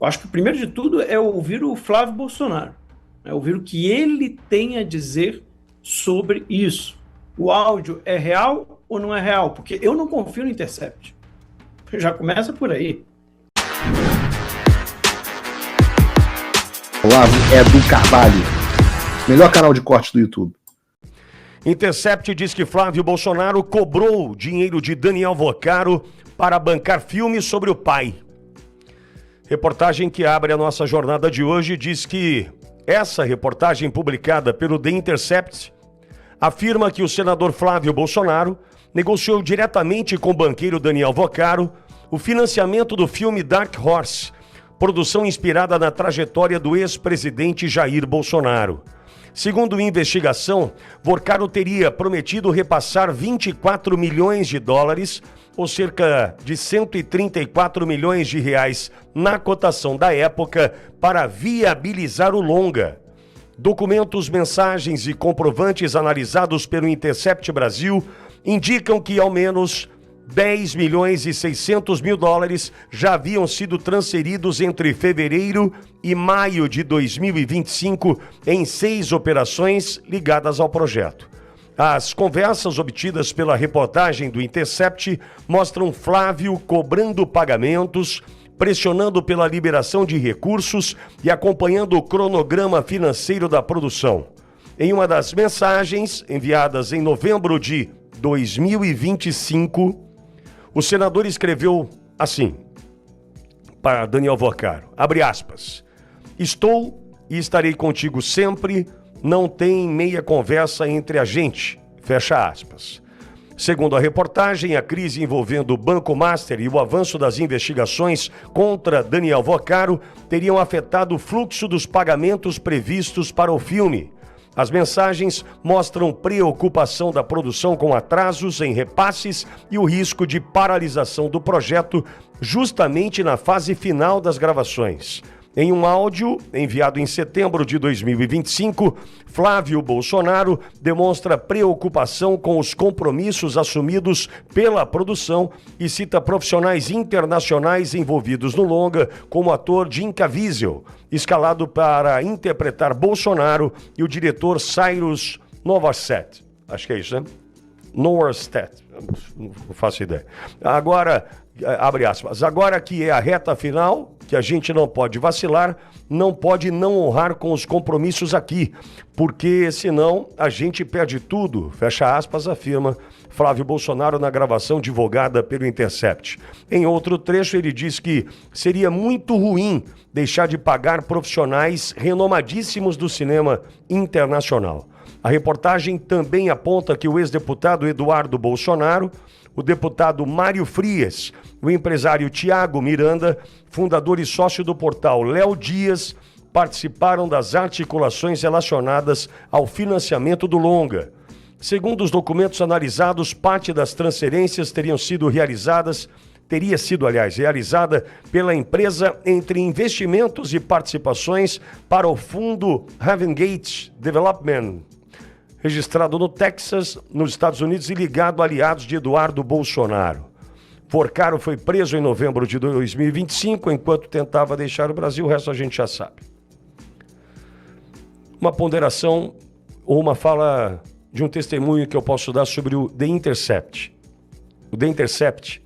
Eu acho que o primeiro de tudo é ouvir o Flávio Bolsonaro, é ouvir o que ele tem a dizer sobre isso. O áudio é real ou não é real? Porque eu não confio no Intercept. Já começa por aí. Olavo é do Carvalho, melhor canal de corte do YouTube. Intercept diz que Flávio Bolsonaro cobrou dinheiro de Daniel Vocaro para bancar filmes sobre o pai. Reportagem que abre a nossa jornada de hoje diz que essa reportagem publicada pelo The Intercept afirma que o senador Flávio Bolsonaro negociou diretamente com o banqueiro Daniel Vocaro o financiamento do filme Dark Horse, produção inspirada na trajetória do ex-presidente Jair Bolsonaro. Segundo a investigação, Vocaro teria prometido repassar 24 milhões de dólares, ou cerca de 134 milhões de reais na cotação da época, para viabilizar o longa. Documentos, mensagens e comprovantes analisados pelo Intercept Brasil indicam que ao menos 10 milhões e 600 mil dólares já haviam sido transferidos entre fevereiro e maio de 2025 em 6 operações ligadas ao projeto. As conversas obtidas pela reportagem do Intercept mostram Flávio cobrando pagamentos, pressionando pela liberação de recursos e acompanhando o cronograma financeiro da produção. Em uma das mensagens enviadas em novembro de 2025, o senador escreveu assim para Daniel Vocaro, abre aspas, estou e estarei contigo sempre, não tem meia conversa entre a gente, fecha aspas. Segundo a reportagem, a crise envolvendo o Banco Master e o avanço das investigações contra Daniel Vocaro teriam afetado o fluxo dos pagamentos previstos para o filme. As mensagens mostram preocupação da produção com atrasos em repasses e o risco de paralisação do projeto justamente na fase final das gravações. Em um áudio enviado em setembro de 2025, Flávio Bolsonaro demonstra preocupação com os compromissos assumidos pela produção e cita profissionais internacionais envolvidos no longa, como o ator Jim Caviezel, escalado para interpretar Bolsonaro, e o diretor Cyrus Novoset. Acho que é isso, né? Novoset. Não faço ideia. Agora, abre aspas, agora que é a reta final, que a gente não pode vacilar, não pode não honrar com os compromissos aqui, porque senão a gente perde tudo, fecha aspas, afirma Flávio Bolsonaro na gravação divulgada pelo Intercept. Em outro trecho ele diz que seria muito ruim deixar de pagar profissionais renomadíssimos do cinema internacional. A reportagem também aponta que o ex-deputado Eduardo Bolsonaro, o deputado Mário Frias, o empresário Tiago Miranda, fundador e sócio do portal Léo Dias, participaram das articulações relacionadas ao financiamento do longa. Segundo os documentos analisados, parte das transferências teria sido realizada pela empresa entre investimentos e participações para o fundo Heaven Gate Development, registrado no Texas, nos Estados Unidos e ligado a aliados de Eduardo Bolsonaro. Vocaro foi preso em novembro de 2025, enquanto tentava deixar o Brasil, o resto a gente já sabe. Uma ponderação ou uma fala de um testemunho que eu posso dar sobre o The Intercept. O The Intercept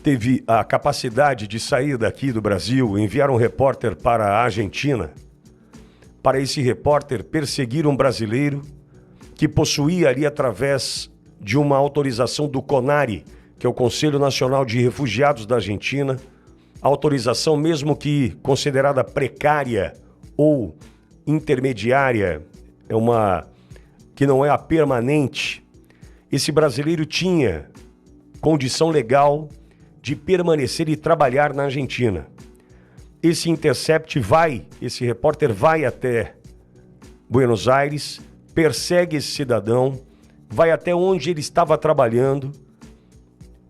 teve a capacidade de sair daqui do Brasil, enviar um repórter para a Argentina, para esse repórter perseguir um brasileiro que possuía ali, através de uma autorização do CONARE, que é o Conselho Nacional de Refugiados da Argentina, autorização mesmo que considerada precária ou intermediária, que não é a permanente. Esse brasileiro tinha condição legal de permanecer e trabalhar na Argentina. Esse esse repórter vai até Buenos Aires, persegue esse cidadão, vai até onde ele estava trabalhando,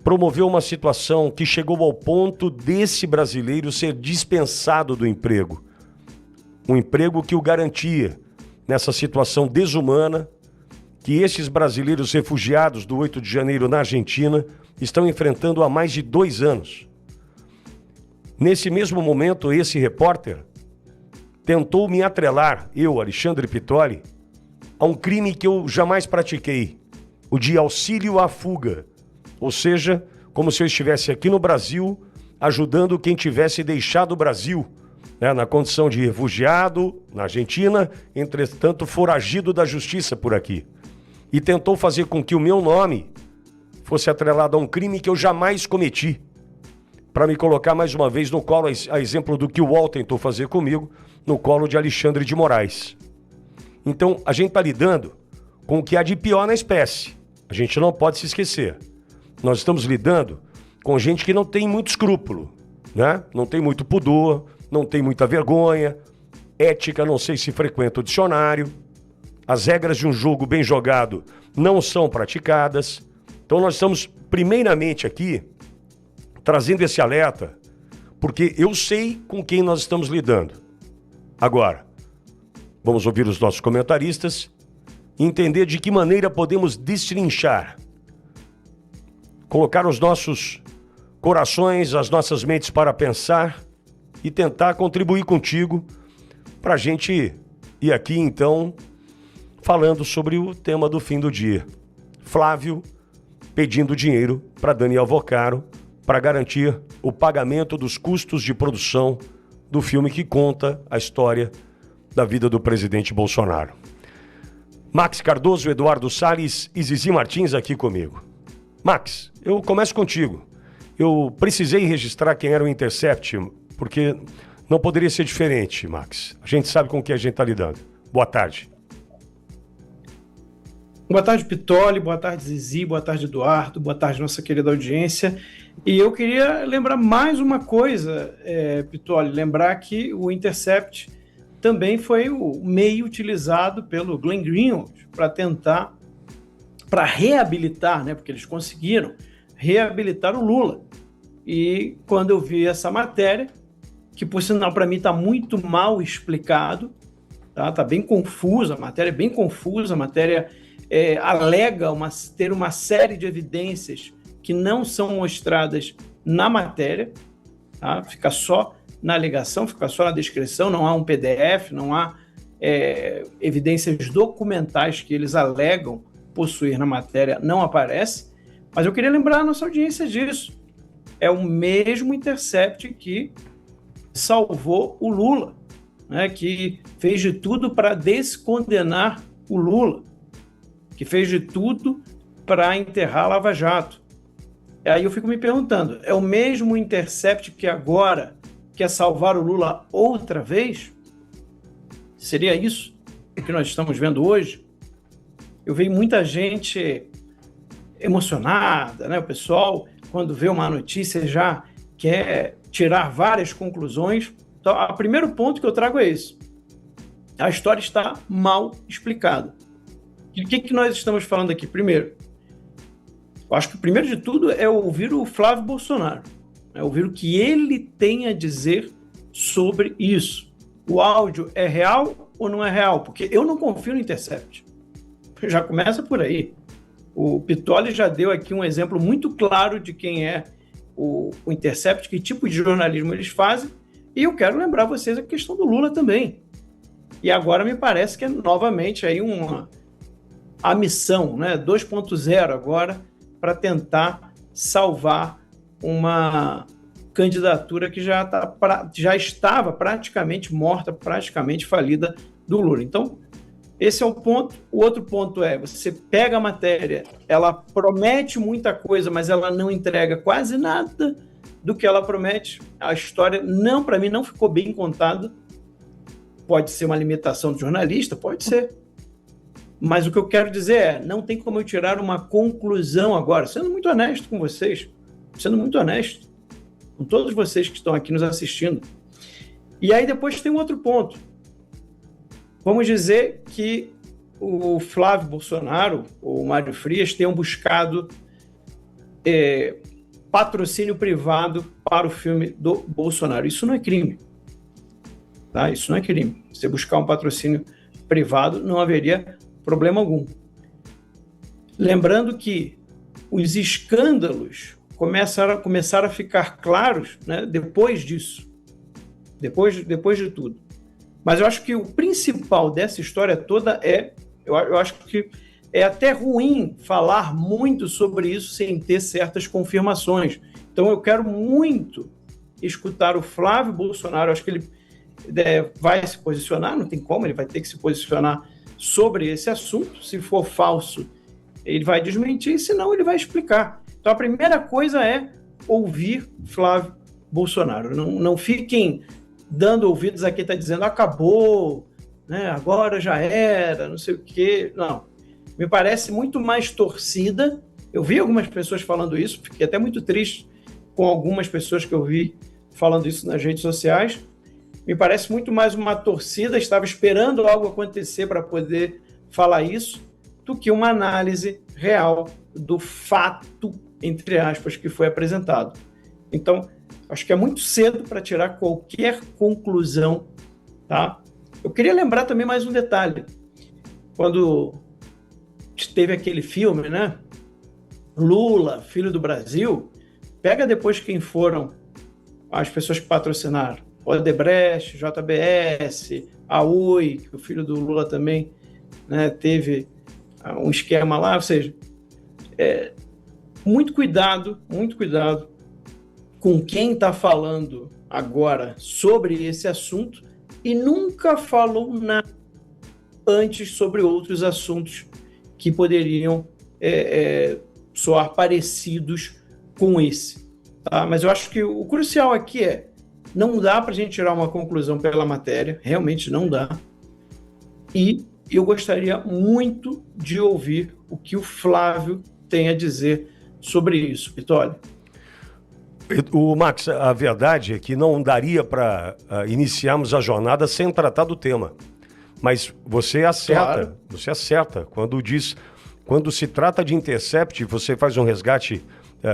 promoveu uma situação que chegou ao ponto desse brasileiro ser dispensado do emprego. Um emprego que o garantia nessa situação desumana que esses brasileiros refugiados do 8 de janeiro na Argentina estão enfrentando há mais de 2 anos. Nesse mesmo momento, esse repórter tentou me atrelar, eu, Alexandre Pitoli, a um crime que eu jamais pratiquei, o de auxílio à fuga. Ou seja, como se eu estivesse aqui no Brasil, ajudando quem tivesse deixado o Brasil, né, na condição de refugiado na Argentina, entretanto foragido da justiça por aqui. E tentou fazer com que o meu nome fosse atrelado a um crime que eu jamais cometi, para me colocar mais uma vez no colo, a exemplo do que o UOL tentou fazer comigo, no colo de Alexandre de Moraes. Então, a gente está lidando com o que há de pior na espécie. A gente não pode se esquecer. Nós estamos lidando com gente que não tem muito escrúpulo, né? Não tem muito pudor, não tem muita vergonha, ética, não sei se frequenta o dicionário, as regras de um jogo bem jogado não são praticadas. Então nós estamos, primeiramente aqui, trazendo esse alerta, porque eu sei com quem nós estamos lidando. Agora, vamos ouvir os nossos comentaristas e entender de que maneira podemos destrinchar, colocar os nossos corações, as nossas mentes para pensar e tentar contribuir contigo para a gente ir aqui, então, falando sobre o tema do fim do dia. Flávio pedindo dinheiro para Daniel Vocaro para garantir o pagamento dos custos de produção do filme que conta a história da vida do presidente Bolsonaro. Max Cardoso, Eduardo Salles e Zizi Martins aqui comigo. Max, eu começo contigo. Eu precisei registrar quem era o Intercept, porque não poderia ser diferente, Max. A gente sabe com o que a gente está lidando. Boa tarde. Boa tarde, Pitoli. Boa tarde, Zizi. Boa tarde, Eduardo. Boa tarde, nossa querida audiência. E eu queria lembrar mais uma coisa, Pitoli. Lembrar que o Intercept também foi o meio utilizado pelo Glenn Greenwald para reabilitar, né? Porque eles conseguiram reabilitar o Lula. E quando eu vi essa matéria, que por sinal para mim está muito mal explicado, tá bem confusa, a matéria é bem confusa, a matéria alega ter uma série de evidências que não são mostradas na matéria, tá? Fica só na alegação, fica só na descrição, não há um PDF, não há evidências documentais que eles alegam possuir na matéria, não aparece. Mas eu queria lembrar a nossa audiência disso. É o mesmo Intercept que salvou o Lula, né? Que fez de tudo para descondenar o Lula, que fez de tudo para enterrar a Lava Jato. Aí eu fico me perguntando, é o mesmo Intercept que agora quer salvar o Lula outra vez? Seria isso que nós estamos vendo hoje? Eu vi muita gente emocionada, né? O pessoal, quando vê uma notícia, já quer tirar várias conclusões. Então, o primeiro ponto que eu trago é isso. A história está mal explicada. E o que nós estamos falando aqui? Primeiro, eu acho que o primeiro de tudo é ouvir o Flávio Bolsonaro, é ouvir o que ele tem a dizer sobre isso. O áudio é real ou não é real? Porque eu não confio no Intercept. Já começa por aí. O Pitoli já deu aqui um exemplo muito claro de quem é o Intercept, que tipo de jornalismo eles fazem, e eu quero lembrar vocês a questão do Lula também. E agora me parece que é novamente aí a missão, né, 2.0 agora, para tentar salvar uma candidatura que já estava praticamente morta, praticamente falida do Lula. Então, esse é o ponto. O outro ponto é, você pega a matéria, ela promete muita coisa, mas ela não entrega quase nada do que ela promete. A história, para mim, não ficou bem contada. Pode ser uma limitação do jornalista, pode ser. Mas o que eu quero dizer é, não tem como eu tirar uma conclusão agora, sendo muito honesto com vocês, sendo muito honesto com todos vocês que estão aqui nos assistindo. E aí depois tem um outro ponto. Vamos dizer que o Flávio Bolsonaro ou o Mário Frias tenham buscado patrocínio privado para o filme do Bolsonaro. Isso não é crime. Tá? Isso não é crime. Se buscar um patrocínio privado, não haveria problema algum. Lembrando que os escândalos começaram a ficar claros, né, depois disso, depois de tudo. Mas eu acho que o principal dessa história toda eu acho que é até ruim falar muito sobre isso sem ter certas confirmações. Então eu quero muito escutar o Flávio Bolsonaro, eu acho que ele vai se posicionar, não tem como, ele vai ter que se posicionar sobre esse assunto. Se for falso, ele vai desmentir, senão ele vai explicar. Então a primeira coisa é ouvir Flávio Bolsonaro. Não fiquem dando ouvidos a quem está dizendo acabou, né, agora já era, não sei o quê. Não. Me parece muito mais torcida. Eu vi algumas pessoas falando isso, fiquei até muito triste com algumas pessoas que eu vi falando isso nas redes sociais. Me parece muito mais uma torcida, estava esperando algo acontecer para poder falar isso, do que uma análise real do fato, entre aspas, que foi apresentado. Então, acho que é muito cedo para tirar qualquer conclusão, tá? Eu queria lembrar também mais um detalhe. Quando teve aquele filme, né? Lula, Filho do Brasil, pega depois quem foram as pessoas que patrocinaram. Odebrecht, JBS, a Oi, que o filho do Lula também, né, teve um esquema lá. Ou seja, muito cuidado com quem está falando agora sobre esse assunto e nunca falou nada antes sobre outros assuntos que poderiam soar parecidos com esse. Tá? Mas eu acho que o crucial aqui não dá para a gente tirar uma conclusão pela matéria, realmente não dá. E eu gostaria muito de ouvir o que o Flávio tem a dizer sobre isso. Pitoli. O Max, a verdade é que não daria para iniciarmos a jornada sem tratar do tema. Mas você acerta quando se trata de Intercept, você faz um resgate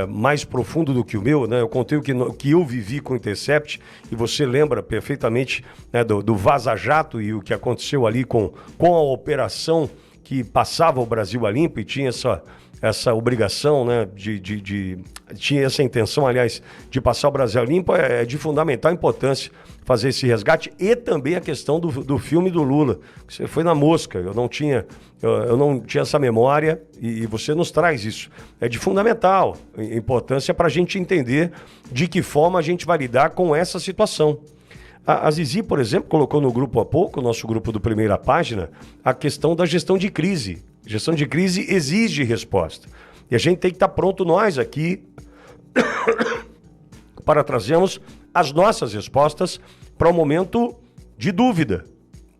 mais profundo do que o meu, né? Eu contei o que eu vivi com o Intercept e você lembra perfeitamente, né, do Vaza Jato e o que aconteceu ali com a operação que passava o Brasil a limpo e tinha essa obrigação, né, tinha essa intenção, aliás, de passar o Brasil a limpo. É de fundamental importância fazer esse resgate e também a questão do filme do Lula. Você foi na mosca, eu não tinha essa memória e você nos traz isso. É de fundamental importância para a gente entender de que forma a gente vai lidar com essa situação. A Zizi, por exemplo, colocou no grupo há pouco, o nosso grupo do Primeira Página, a questão da gestão de crise. Gestão de crise exige resposta. E a gente tem que estar pronto, nós aqui, para trazermos as nossas respostas para um momento de dúvida,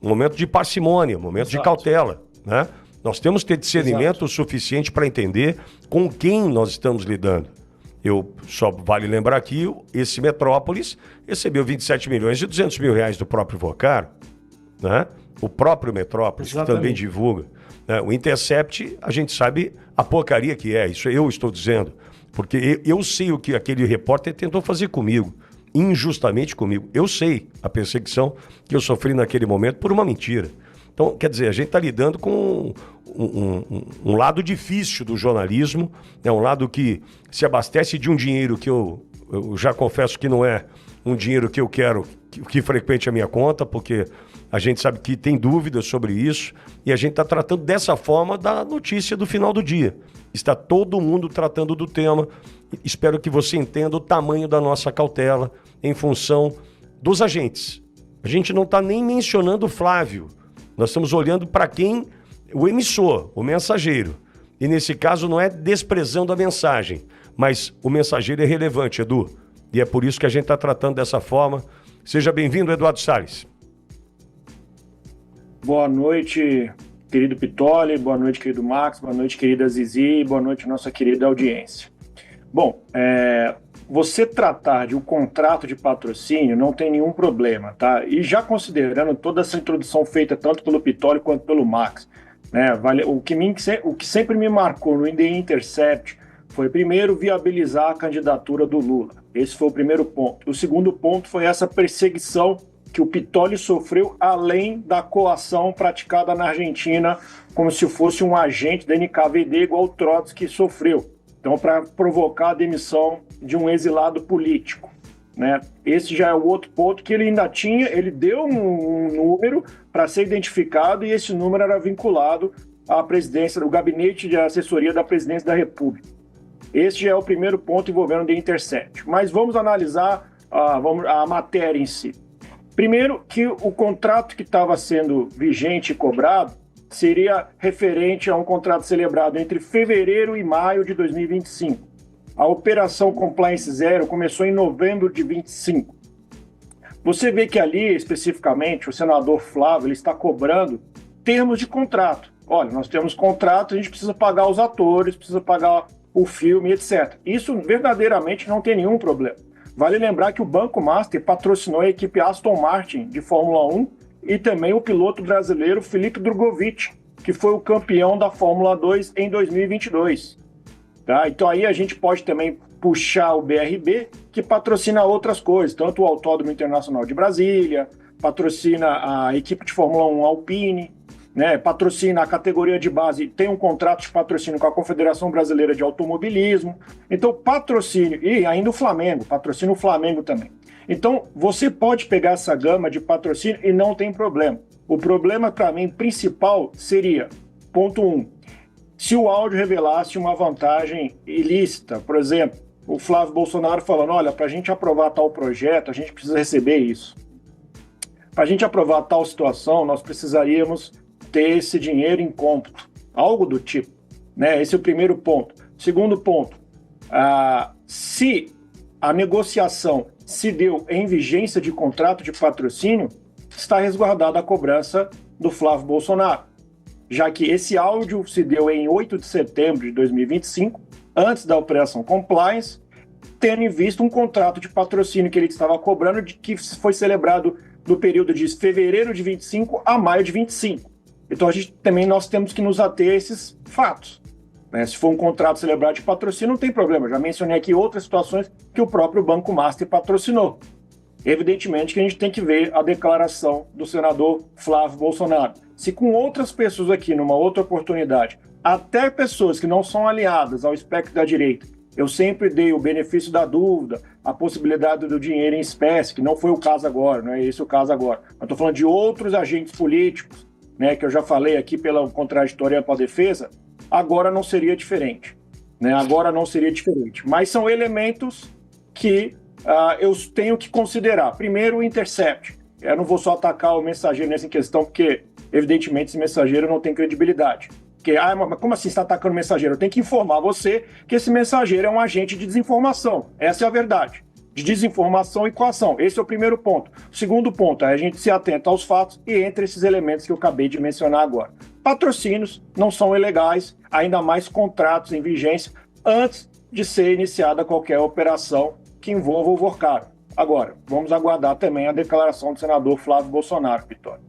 um momento de parcimônia, um momento de cautela, né? Nós temos que ter discernimento suficiente para entender com quem nós estamos lidando. Só vale lembrar aqui, esse Metrópolis recebeu 27 milhões e 200 mil reais do próprio Vocaro, né? O próprio Metrópolis, que também divulga. Né? O Intercept, a gente sabe a porcaria que é, isso eu estou dizendo, porque eu sei o que aquele repórter tentou fazer comigo, injustamente comigo. Eu sei a perseguição que eu sofri naquele momento por uma mentira. Então, quer dizer, a gente está lidando com um lado difícil do jornalismo, né? Um lado que se abastece de um dinheiro que eu já confesso que não é um dinheiro que eu quero que frequente a minha conta, porque a gente sabe que tem dúvidas sobre isso e a gente está tratando dessa forma da notícia do final do dia. Está todo mundo tratando do tema. Espero que você entenda o tamanho da nossa cautela em função dos agentes. A gente não está nem mencionando o Flávio. Nós estamos olhando para quem? O emissor, o mensageiro. E nesse caso não é desprezando a mensagem, mas o mensageiro é relevante, Edu. E é por isso que a gente está tratando dessa forma. Seja bem-vindo, Eduardo Salles. Boa noite, querido Pitoli, boa noite, querido Max, boa noite, querida Zizi, boa noite, nossa querida audiência. Bom, você tratar de um contrato de patrocínio não tem nenhum problema, tá? E já considerando toda essa introdução feita tanto pelo Pitoli quanto pelo Max, né? O que sempre me marcou no The Intercept foi, primeiro, viabilizar a candidatura do Lula. Esse foi o primeiro ponto. O segundo ponto foi essa perseguição que o Pitoli sofreu, além da coação praticada na Argentina, como se fosse um agente da NKVD, igual o Trotsky sofreu. Então, para provocar a demissão de um exilado político, né? Esse já é o outro ponto que ele ainda tinha, ele deu um número para ser identificado e esse número era vinculado à presidência, do gabinete de assessoria da presidência da República. Esse já é o primeiro ponto envolvendo o The Intercept. Mas vamos analisar a matéria em si. Primeiro, que o contrato que estava sendo vigente e cobrado seria referente a um contrato celebrado entre fevereiro e maio de 2025. A Operação Compliance Zero começou em novembro de 25. Você vê que ali, especificamente, o senador Flávio ele está cobrando termos de contrato. Olha, nós temos contrato, a gente precisa pagar os atores, precisa pagar o filme, etc. Isso verdadeiramente não tem nenhum problema. Vale lembrar que o Banco Master patrocinou a equipe Aston Martin de Fórmula 1 e também o piloto brasileiro Felipe Drugovich, que foi o campeão da Fórmula 2 em 2022. Tá? Então aí a gente pode também puxar o BRB, que patrocina outras coisas, tanto o Autódromo Internacional de Brasília, patrocina a equipe de Fórmula 1 Alpine, né? Patrocina a categoria de base, tem um contrato de patrocínio com a Confederação Brasileira de Automobilismo. Então, patrocínio, e ainda o Flamengo, patrocina o Flamengo também. Então, você pode pegar essa gama de patrocínio e não tem problema. O problema, para mim, principal seria, ponto 1, se o áudio revelasse uma vantagem ilícita, por exemplo, o Flávio Bolsonaro falando, olha, para a gente aprovar tal projeto, a gente precisa receber isso. Para a gente aprovar tal situação, nós precisaríamos ter esse dinheiro em cômputo, algo do tipo, né? Esse é o primeiro ponto. Segundo ponto, se a negociação se deu em vigência de contrato de patrocínio, está resguardada a cobrança do Flávio Bolsonaro, já que esse áudio se deu em 8 de setembro de 2025, antes da Operação Compliance, tendo em vista um contrato de patrocínio que ele estava cobrando, que foi celebrado no período de fevereiro de 25 a maio de 25. Então, nós temos que nos ater a esses fatos. Né? Se for um contrato celebrado de patrocínio, não tem problema. Eu já mencionei aqui outras situações que o próprio Banco Master patrocinou. Evidentemente que a gente tem que ver a declaração do senador Flávio Bolsonaro. Se com outras pessoas aqui, numa outra oportunidade, até pessoas que não são aliadas ao espectro da direita, eu sempre dei o benefício da dúvida, a possibilidade do dinheiro em espécie, que não foi o caso agora, não é esse o caso agora. Eu estou falando de outros agentes políticos, né, que eu já falei aqui pela contraditória para a defesa, agora não seria diferente. Né? Agora não seria diferente. Mas são elementos que eu tenho que considerar. Primeiro, o Intercept. Eu não vou só atacar o mensageiro nessa questão, porque, evidentemente, esse mensageiro não tem credibilidade. Porque, mas como assim você está atacando o mensageiro? Eu tenho que informar você que esse mensageiro é um agente de desinformação. Essa é a verdade. De desinformação e coação. Esse é o primeiro ponto. O segundo ponto é a gente se atenta aos fatos e entre esses elementos que eu acabei de mencionar agora. Patrocínios não são ilegais, ainda mais contratos em vigência, antes de ser iniciada qualquer operação que envolva o Vorcaro. Agora, vamos aguardar também a declaração do senador Flávio Bolsonaro, Vitória.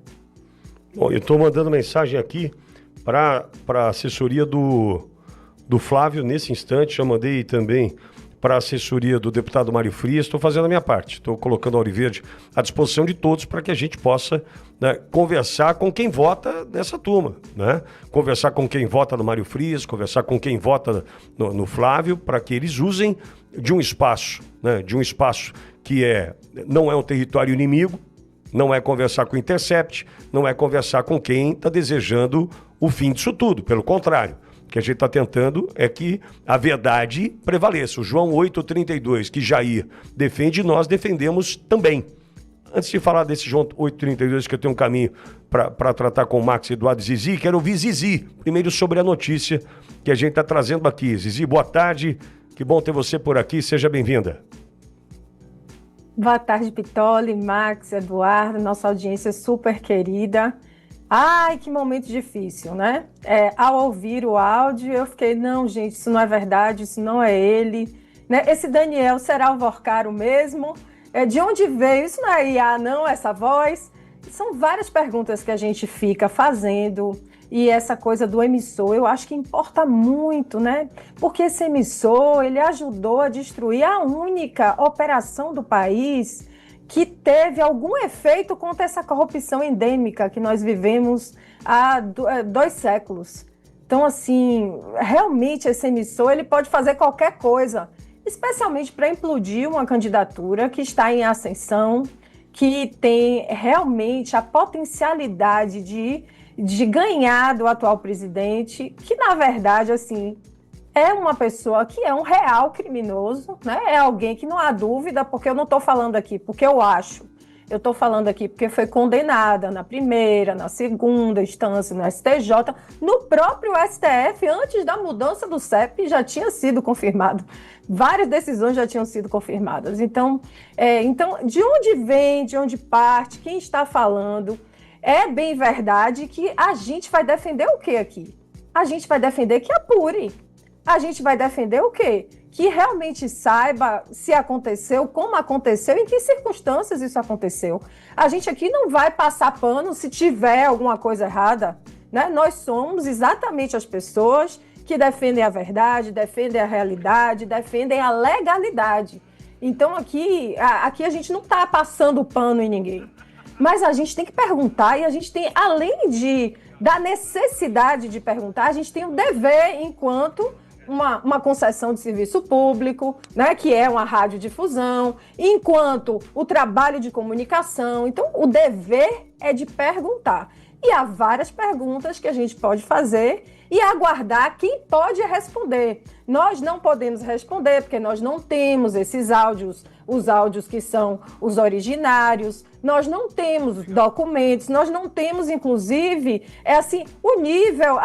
Bom, eu estou mandando mensagem aqui para a assessoria do Flávio nesse instante, já mandei também para a assessoria do deputado Mário Frias, estou fazendo a minha parte, estou colocando a Auriverde à disposição de todos para que a gente possa, né, conversar com quem vota nessa turma, né? Conversar com quem vota no Mário Frias, conversar com quem vota no Flávio, para que eles usem de um espaço, né, de um espaço que não é um território inimigo, não é conversar com o Intercept, não é conversar com quem está desejando o fim disso tudo, pelo contrário. O que a gente está tentando é que a verdade prevaleça. O João 8,32, que Jair defende, nós defendemos também. Antes de falar desse João 8,32, que eu tenho um caminho para tratar com o Max Eduardo e Zizi, quero ouvir Zizi, primeiro sobre a notícia que a gente está trazendo aqui. Zizi, boa tarde, que bom ter você por aqui, seja bem-vinda. Boa tarde, Pitoli, Max, Eduardo, nossa audiência super querida. Ai, que momento difícil, né? Ao ouvir o áudio, eu fiquei, não, gente, isso não é verdade, isso não é ele. Né? Esse Daniel será o Vorcaro mesmo? De onde veio? Isso não é IA, não, essa voz? São várias perguntas que a gente fica fazendo. E essa coisa do emissor, eu acho que importa muito, né? Porque esse emissor, ele ajudou a destruir a única operação do país que teve algum efeito contra essa corrupção endêmica que nós vivemos há 2 séculos. Então, assim, realmente esse emissor ele pode fazer qualquer coisa, especialmente para implodir uma candidatura que está em ascensão, que tem realmente a potencialidade de ganhar do atual presidente, que, na verdade, assim, é uma pessoa que é um real criminoso, né? É alguém que não há dúvida, porque eu não estou falando aqui porque eu acho. Eu estou falando aqui porque foi condenada na primeira, na segunda instância, no STJ, no próprio STF, antes da mudança do CEP, já tinha sido confirmado. Várias decisões já tinham sido confirmadas. Então, de onde vem, de onde parte, quem está falando? É bem verdade que a gente vai defender o quê aqui? A gente vai defender que apure. A gente vai defender o quê? Que realmente saiba se aconteceu, como aconteceu, em que circunstâncias isso aconteceu. A gente aqui não vai passar pano se tiver alguma coisa errada, né? Nós somos exatamente as pessoas que defendem a verdade, defendem a realidade, defendem a legalidade. Então aqui a gente não está passando pano em ninguém. Mas a gente tem que perguntar e a gente tem, além da necessidade de perguntar, a gente tem o dever enquanto uma concessão de serviço público, né, que é uma radiodifusão, enquanto o trabalho de comunicação. Então, o dever é de perguntar. E há várias perguntas que a gente pode fazer e aguardar quem pode responder. Nós não podemos responder porque nós não temos esses áudios, os áudios que são os originários, nós não temos documentos, nós não temos, inclusive, o nível,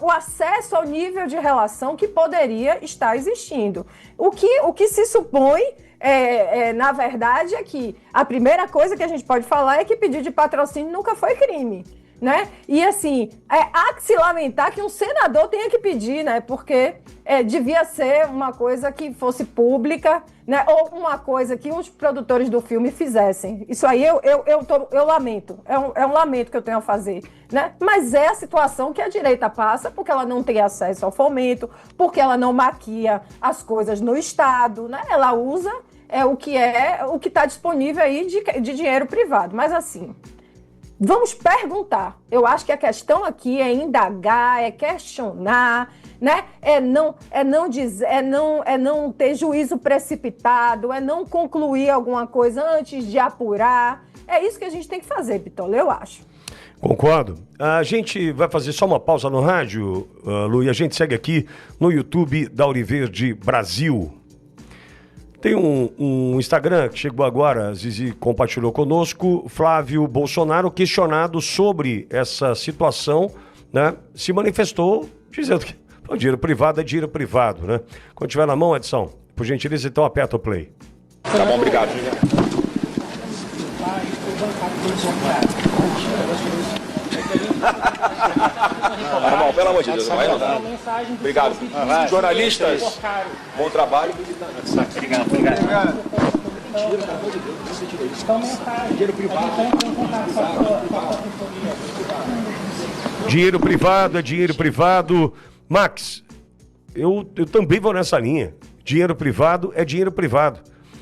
o acesso ao nível de relação que poderia estar existindo. O que se supõe, na verdade, é que a primeira coisa que a gente pode falar é que pedido de patrocínio nunca foi crime. Né? E assim, há que se lamentar que um senador tenha que pedir, né? Porque devia ser uma coisa que fosse pública, né? Ou uma coisa que os produtores do filme fizessem. Isso aí eu lamento, é um lamento que eu tenho a fazer, né? Mas é a situação que a direita passa porque ela não tem acesso ao fomento, porque ela não maquia as coisas no Estado, né? Ela usa o que está disponível aí de dinheiro privado. Mas assim, vamos perguntar. Eu acho que a questão aqui é indagar, é questionar, né? É não ter juízo precipitado, é não concluir alguma coisa antes de apurar. É isso que a gente tem que fazer, Pitola, eu acho. Concordo. A gente vai fazer só uma pausa no rádio, Lu, e a gente segue aqui no YouTube da Auriverde Brasil. Tem um Instagram que chegou agora, a Zizi compartilhou conosco, Flávio Bolsonaro, questionado sobre essa situação, né, se manifestou dizendo que o dinheiro privado é dinheiro privado, né? Quando tiver na mão, Edson, por gentileza, então aperta o play. Tá bom, obrigado. Tá bom, pelo amor de Deus, vai não. Obrigado. Jornalistas, bom trabalho. Obrigado. Dinheiro privado é dinheiro privado. Max, eu também vou nessa linha. Dinheiro privado é dinheiro privado.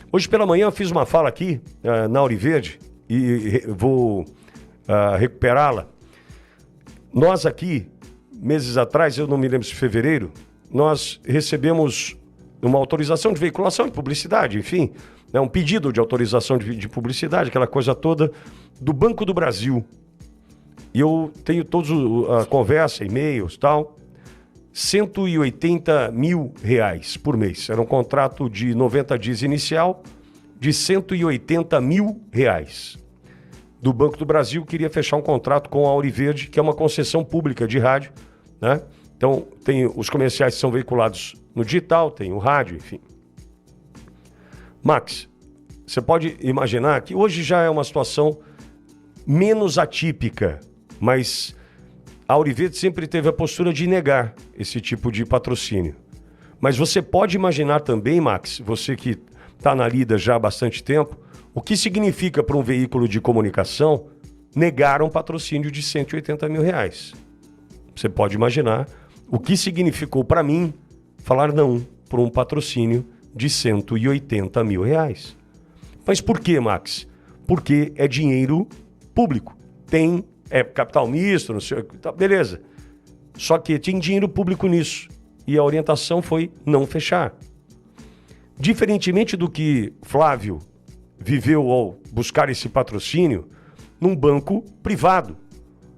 Hoje pela manhã eu fiz uma fala aqui na Auriverde e vou recuperá-la. Nós aqui, meses atrás, eu não me lembro se fevereiro, nós recebemos uma autorização de veiculação de publicidade, enfim, né, um pedido de autorização de publicidade, aquela coisa toda, do Banco do Brasil. E eu tenho todos a conversa, e-mails e tal, R$180 mil por mês. Era um contrato de 90 dias inicial de R$180 mil. Do Banco do Brasil, queria fechar um contrato com a Auriverde, que é uma concessão pública de rádio, né? Então, tem os comerciais que são veiculados no digital, tem o rádio, enfim. Max, você pode imaginar que hoje já é uma situação menos atípica, mas a Auriverde sempre teve a postura de negar esse tipo de patrocínio. Mas você pode imaginar também, Max, você que está na lida já há bastante tempo, o que significa para um veículo de comunicação negar um patrocínio de R$180 mil? Você pode imaginar o que significou para mim falar não para um patrocínio de R$180 mil. Mas por quê, Max? Porque é dinheiro público. É capital misto, não sei, tá, beleza. Só que tinha dinheiro público nisso. E a orientação foi não fechar. Diferentemente do que Flávio viveu ao buscar esse patrocínio num banco privado.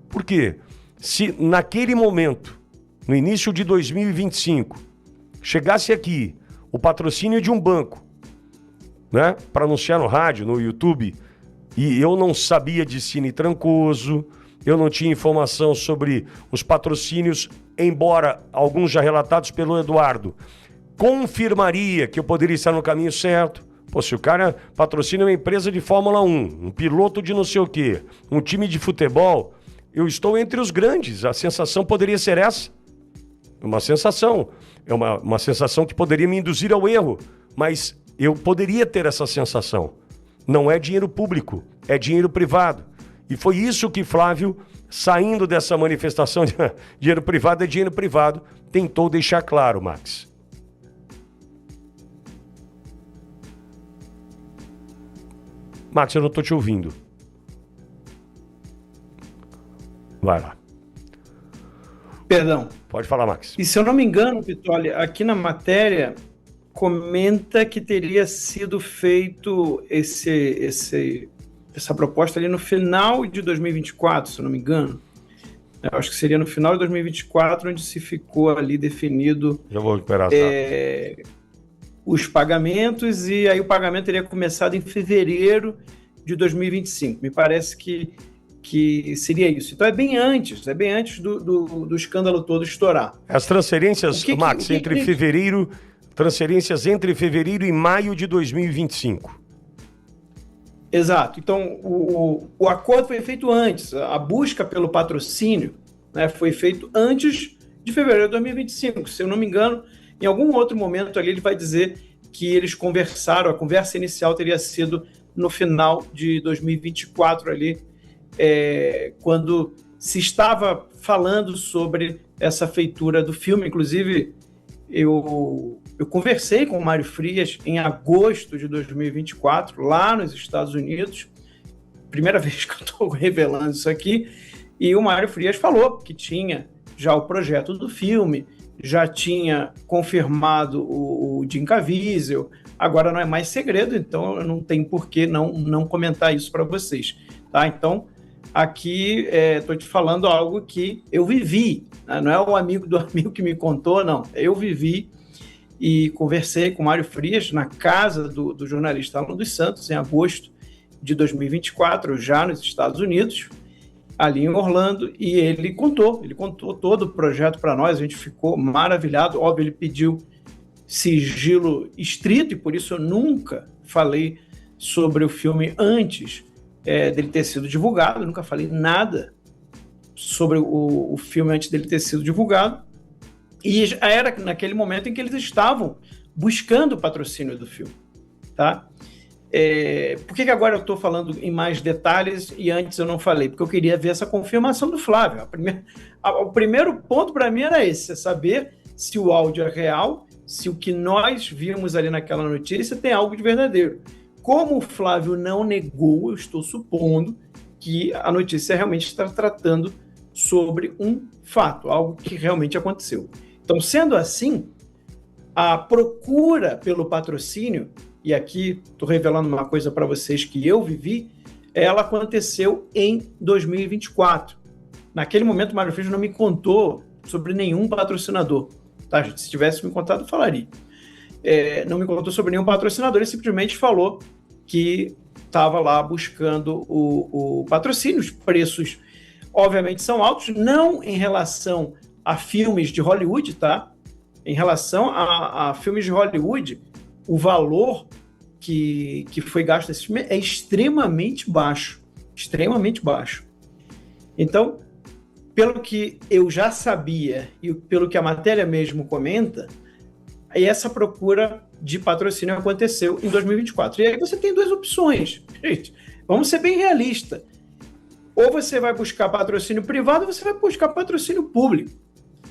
Por quê? Se naquele momento, no início de 2025, chegasse aqui o patrocínio de um banco, né, para anunciar no rádio, no YouTube, e eu não sabia de Cine Trancoso, eu não tinha informação sobre os patrocínios, embora alguns já relatados pelo Eduardo, confirmaria que eu poderia estar no caminho certo. Pô, se o cara patrocina uma empresa de Fórmula 1, um piloto de não sei o quê, um time de futebol, eu estou entre os grandes. A sensação poderia ser essa. Uma sensação. É uma sensação que poderia me induzir ao erro, mas eu poderia ter essa sensação. Não é dinheiro público, é dinheiro privado. E foi isso que Flávio, saindo dessa manifestação de dinheiro privado é dinheiro privado, tentou deixar claro, Max. Max, eu não estou te ouvindo. Vai lá. Perdão. Pode falar, Max. E se eu não me engano, Pitoli, aqui na matéria comenta que teria sido feito essa proposta ali no final de 2024, se eu não me engano. Eu acho que seria no final de 2024 onde se ficou ali definido Já vou recuperar os pagamentos, e aí o pagamento teria começado em fevereiro de 2025. Me parece que seria isso. Então é bem antes do escândalo todo estourar. As transferências, Max, transferências entre fevereiro e maio de 2025. Exato. Então o acordo foi feito antes. A busca pelo patrocínio, né, foi feito antes de fevereiro de 2025. Se eu não me engano, em algum outro momento ali ele vai dizer que eles conversaram, a conversa inicial teria sido no final de 2024 ali, quando se estava falando sobre essa feitura do filme. Inclusive, eu conversei com o Mário Frias em agosto de 2024, lá nos Estados Unidos, primeira vez que eu estou revelando isso aqui, e o Mário Frias falou que tinha já o projeto do filme, já tinha confirmado o Jim Caviezel, agora não é mais segredo, então eu não tenho por que não comentar isso para vocês. Tá? Então, aqui estou te falando algo que eu vivi, né? Não é o amigo do amigo que me contou, não. Eu vivi e conversei com o Mário Frias na casa do jornalista Alan dos Santos, em agosto de 2024, já nos Estados Unidos, ali em Orlando, e ele contou todo o projeto para nós. A gente ficou maravilhado. Óbvio, ele pediu sigilo estrito, e por isso eu nunca falei sobre o filme antes dele ter sido divulgado. Eu nunca falei nada sobre o filme antes dele ter sido divulgado, e era naquele momento em que eles estavam buscando o patrocínio do filme, tá? Por que agora eu estou falando em mais detalhes e antes eu não falei? Porque eu queria ver essa confirmação do Flávio. O primeiro ponto para mim era esse, é saber se o áudio é real, se o que nós vimos ali naquela notícia tem algo de verdadeiro. Como o Flávio não negou, eu estou supondo que a notícia realmente está tratando sobre um fato, algo que realmente aconteceu. Então, sendo assim, a procura pelo patrocínio, e aqui estou revelando uma coisa para vocês que eu vivi, ela aconteceu em 2024. Naquele momento, o Mário Frias não me contou sobre nenhum patrocinador. Tá, gente? Se tivesse me contado, eu falaria. Não me contou sobre nenhum patrocinador, ele simplesmente falou que estava lá buscando o patrocínio. Os preços, obviamente, são altos, não em relação a filmes de Hollywood, tá? Em relação a filmes de Hollywood, o valor que foi gasto nesse filme é extremamente baixo. Extremamente baixo. Então, pelo que eu já sabia e pelo que a matéria mesmo comenta, essa procura de patrocínio aconteceu em 2024. E aí você tem duas opções. Gente, vamos ser bem realistas. Ou você vai buscar patrocínio privado ou você vai buscar patrocínio público.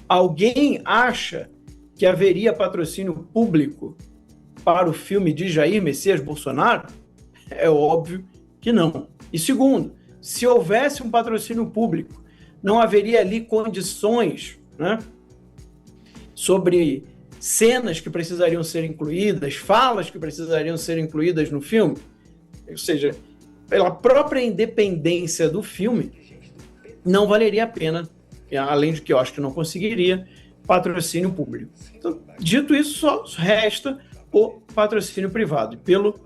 Alguém acha que haveria patrocínio público para o filme de Jair Messias Bolsonaro? É óbvio que não. E segundo, se houvesse um patrocínio público, não haveria ali condições né? Sobre cenas que precisariam ser incluídas, falas que precisariam ser incluídas no filme. Ou seja, pela própria independência do filme, não valeria a pena, além de que eu acho que não conseguiria, patrocínio público. Então, dito isso, só resta o patrocínio privado. Pelo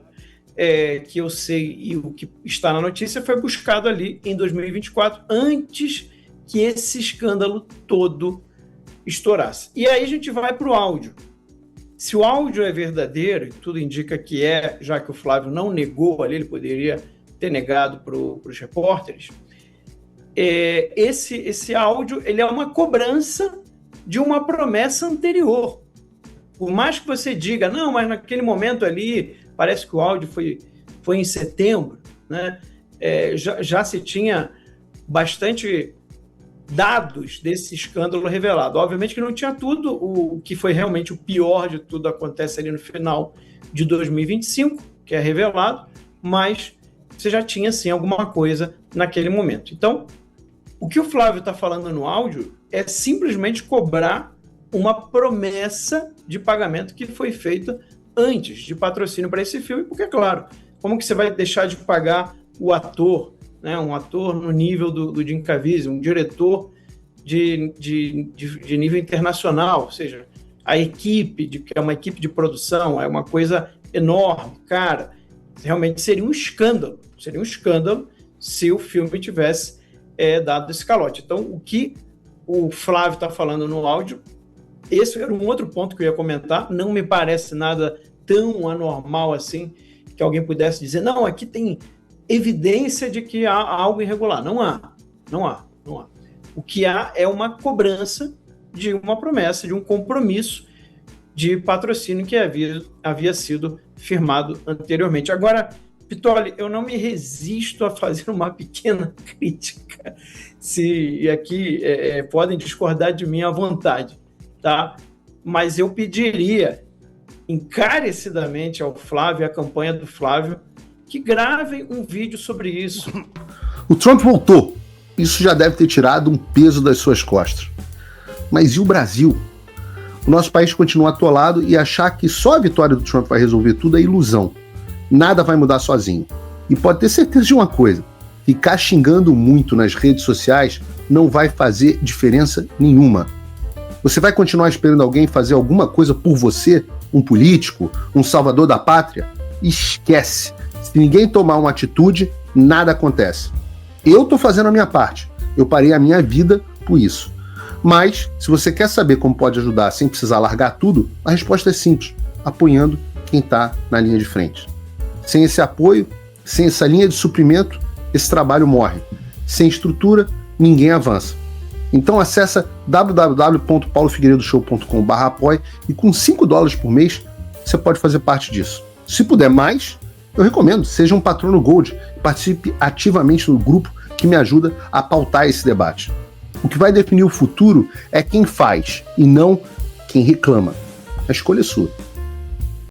que eu sei e o que está na notícia, foi buscado ali em 2024, antes que esse escândalo todo estourasse. E aí a gente vai para o áudio. Se o áudio é verdadeiro, e tudo indica que é, já que o Flávio não negou ali, ele poderia ter negado para os repórteres, esse áudio ele é uma cobrança de uma promessa anterior. Por mais que você diga, não, mas naquele momento ali, parece que o áudio foi em setembro, né? Já se tinha bastante dados desse escândalo revelado. Obviamente que não tinha tudo, o que foi realmente o pior de tudo acontece ali no final de 2025, que é revelado, mas você já tinha, sim, alguma coisa naquele momento. Então, o que o Flávio está falando no áudio é simplesmente cobrar uma promessa de pagamento que foi feita antes de patrocínio para esse filme, porque, claro, como que você vai deixar de pagar o ator, né, um ator no nível do Jim Caviezel, um diretor de nível internacional, ou seja, a equipe, que é uma equipe de produção, é uma coisa enorme, cara, realmente seria um escândalo se o filme tivesse dado esse calote. Então, o que o Flávio está falando no áudio, esse era um outro ponto que eu ia comentar, não me parece nada tão anormal assim, que alguém pudesse dizer, não, aqui tem evidência de que há algo irregular. Não há. O que há é uma cobrança de uma promessa, de um compromisso de patrocínio que havia sido firmado anteriormente. Agora, Pittoli, eu não me resisto a fazer uma pequena crítica, e aqui podem discordar de mim à vontade, tá? Mas eu pediria encarecidamente ao Flávio, à campanha do Flávio, que gravem um vídeo sobre isso. O Trump voltou. Isso já deve ter tirado um peso das suas costas. Mas e o Brasil? O nosso país continua atolado e achar que só a vitória do Trump vai resolver tudo é ilusão. Nada vai mudar sozinho. E pode ter certeza de uma coisa, ficar xingando muito nas redes sociais não vai fazer diferença nenhuma. Você vai continuar esperando alguém fazer alguma coisa por você, um político, um salvador da pátria? Esquece. Se ninguém tomar uma atitude, nada acontece. Eu estou fazendo a minha parte. Eu parei a minha vida por isso. Mas, se você quer saber como pode ajudar sem precisar largar tudo, a resposta é simples, apoiando quem está na linha de frente. Sem esse apoio, sem essa linha de suprimento, esse trabalho morre. Sem estrutura, ninguém avança. Então acessa www.paulofigueiredoshow.com/apoie e com $5 por mês você pode fazer parte disso. Se puder mais, eu recomendo, seja um patrono Gold e participe ativamente no grupo que me ajuda a pautar esse debate. O que vai definir o futuro é quem faz e não quem reclama. A escolha é sua.